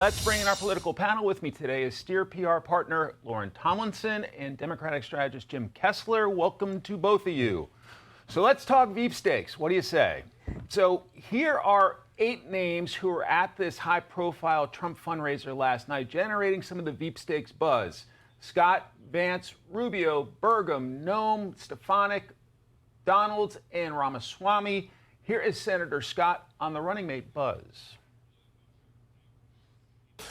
Let's bring in our political panel. With me today is Steer PR partner Lauren Tomlinson and Democratic strategist Jim Kessler. Welcome to both of you. So let's talk sweepstakes. What do you say? So here are 8 names who were at this high-profile Trump fundraiser last night, generating some of the sweepstakes buzz. Scott, Vance, Rubio, Burgum, Noem, Stefanik, Donalds, and Ramaswamy. Here is Senator Scott on the running mate buzz.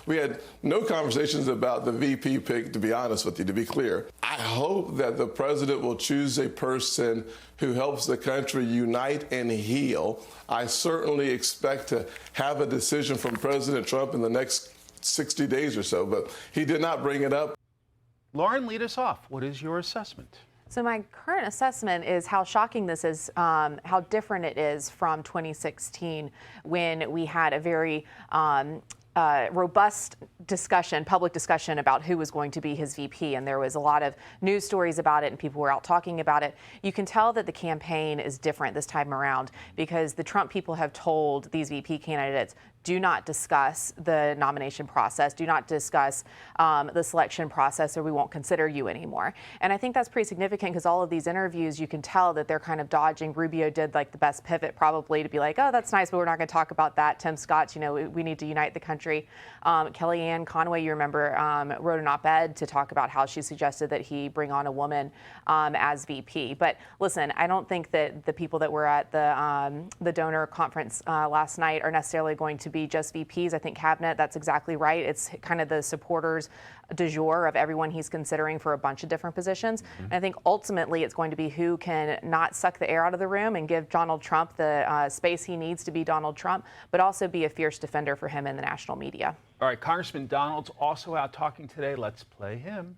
We had no conversations about the VP pick, to be honest with you, to be clear. I hope that the president will choose a person who helps the country unite and heal. I certainly expect to have a decision from President Trump in the next 60 days or so, but he did not bring it up. Lauren, lead us off. What is your assessment? So my current assessment is how shocking this is, how different it is from 2016 when we had a very robust discussion, public discussion about who was going to be his VP, and there was a lot of news stories about it and people were out talking about it. You can tell that the campaign is different this time around because the Trump people have told these VP candidates, do not discuss the nomination process, do not discuss the selection process, or we won't consider you anymore. And I think that's pretty significant because all of these interviews, you can tell that they're kind of dodging. Rubio did like the best pivot probably to be like, oh, that's nice, but we're not going to talk about that. Tim Scott, you know, we need to unite the country. Kellyanne Conway, you remember, wrote an op-ed to talk about how she suggested that he bring on a woman as VP. But listen, I don't think that the people that were at the donor conference last night are necessarily going to be just VPs. I think cabinet, that's exactly right. It's kind of the supporters du jour of everyone he's considering for a bunch of different positions. And I think ultimately it's going to be who can not suck the air out of the room and give Donald Trump the space he needs to be Donald Trump, but also be a fierce defender for him in the national media. All right, Congressman Donalds also out talking today. Let's play him.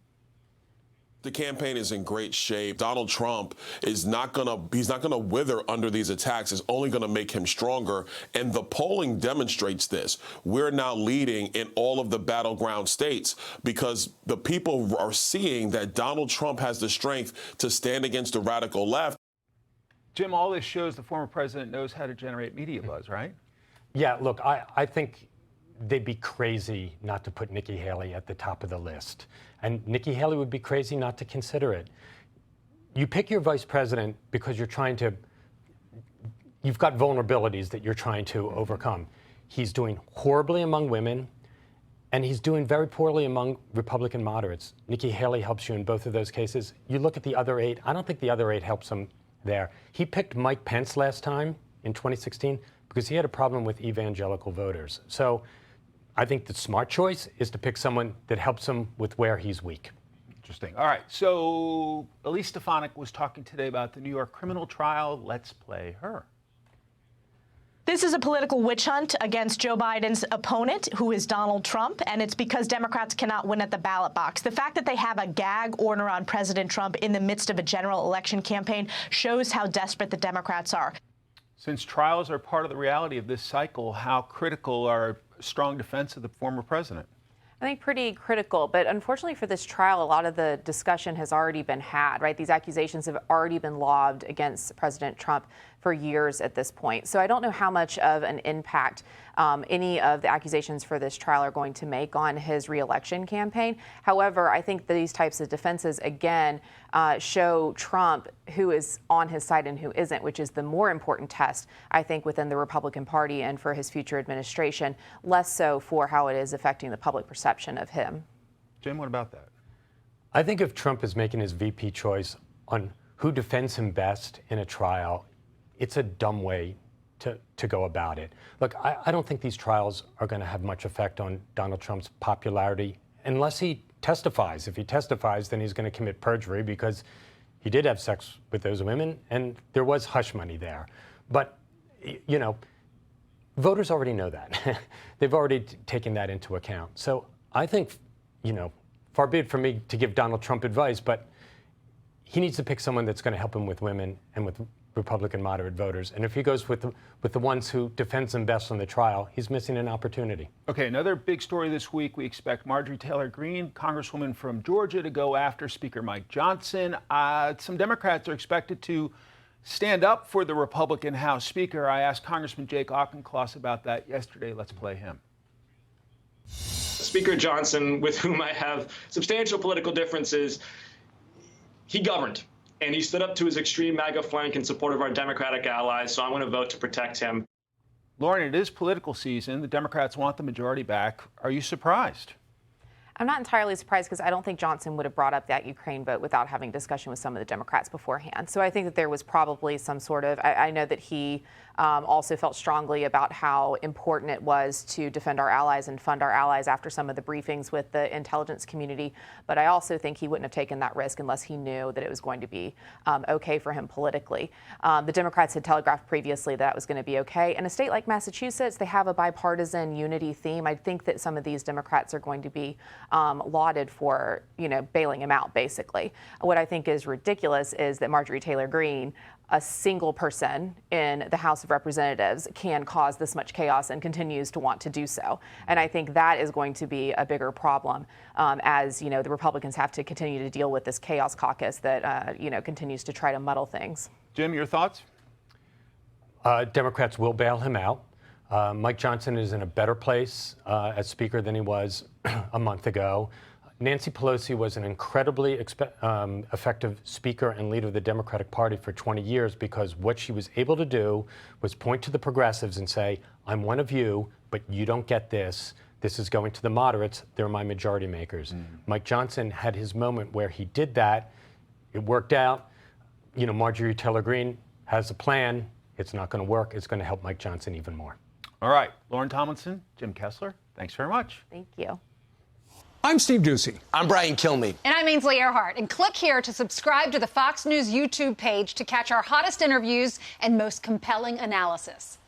The campaign is in great shape. Donald Trump is not gonna wither under these attacks. It's only gonna make him stronger. And the polling demonstrates this. We're now leading in all of the battleground states because the people are seeing that Donald Trump has the strength to stand against the radical left. Jim, all this shows the former president knows how to generate media buzz, right? Yeah, look, I think they'd be crazy not to put Nikki Haley at the top of the list. And Nikki Haley would be crazy not to consider it. You pick your vice president because you've got vulnerabilities that you're trying to overcome. He's doing horribly among women, and he's doing very poorly among Republican moderates. Nikki Haley helps you in both of those cases. You look at the other 8, I don't think the other 8 helps him there. He picked Mike Pence last time in 2016 because he had a problem with evangelical voters. So I think the smart choice is to pick someone that helps him with where he's weak. Interesting. All right. So Elise Stefanik was talking today about the New York criminal trial. Let's play her. This is a political witch hunt against Joe Biden's opponent, who is Donald Trump, and it's because Democrats cannot win at the ballot box. The fact that they have a gag order on President Trump in the midst of a general election campaign shows how desperate the Democrats are. Since trials are part of the reality of this cycle, how critical are strong defense of the former president? I think pretty critical, but unfortunately for this trial, a lot of the discussion has already been had, right? These accusations have already been lobbed against President Trump for years at this point. So I don't know how much of an impact any of the accusations for this trial are going to make on his reelection campaign. However, I think these types of defenses, again, show Trump who is on his side and who isn't, which is the more important test, I think, within the Republican Party and for his future administration, less so for how it is affecting the public perception of him. Jim, what about that? I think if Trump is making his VP choice on who defends him best in a trial, it's a dumb way to go about it. Look, I don't think these trials are going to have much effect on Donald Trump's popularity unless he testifies. If he testifies, then he's going to commit perjury because he did have sex with those women and there was hush money there. But, you know, voters already know that. They've already taken that into account. So I think, you know, far be it from me to give Donald Trump advice, but he needs to pick someone that's going to help him with women and with Republican moderate voters. And if he goes with the ones who defends them best on the trial, he's missing an opportunity. Okay, another big story this week. We expect Marjorie Taylor Greene, Congresswoman from Georgia, to go after Speaker Mike Johnson. Some Democrats are expected to stand up for the Republican House Speaker. I asked Congressman Jake Auchincloss about that yesterday. Let's play him. Speaker Johnson, with whom I have substantial political differences, he governed. And he stood up to his extreme MAGA flank in support of our Democratic allies, so I'm going to vote to protect him. Lauren, it is political season. The Democrats want the majority back. Are you surprised? I'm not entirely surprised because I don't think Johnson would have brought up that Ukraine vote without having discussion with some of the Democrats beforehand. So I think that there was probably some sort of, I know that he also felt strongly about how important it was to defend our allies and fund our allies after some of the briefings with the intelligence community. But I also think he wouldn't have taken that risk unless he knew that it was going to be okay for him politically. The Democrats had telegraphed previously that was going to be okay. In a state like Massachusetts, they have a bipartisan unity theme. I think that some of these Democrats are going to be lauded for, bailing him out, basically. What I think is ridiculous is that Marjorie Taylor Greene, a single person in the House of Representatives, can cause this much chaos and continues to want to do so. And I think that is going to be a bigger problem as, the Republicans have to continue to deal with this chaos caucus that, continues to try to muddle things. Jim, your thoughts? Democrats will bail him out. Mike Johnson is in a better place as Speaker than he was a month ago. Nancy Pelosi was an incredibly effective Speaker and leader of the Democratic Party for 20 years because what she was able to do was point to the progressives and say, I'm one of you, but you don't get this. This is going to the moderates. They're my majority makers. Mike Johnson had his moment where he did that. It worked out. Marjorie Taylor Greene has a plan. It's not going to work. It's going to help Mike Johnson even more. All right. Lauren Tomlinson, Jim Kessler, thanks very much. Thank you. I'm Steve Ducey. I'm Brian Kilmeade. And I'm Ainsley Earhart. And click here to subscribe to the Fox News YouTube page to catch our hottest interviews and most compelling analysis.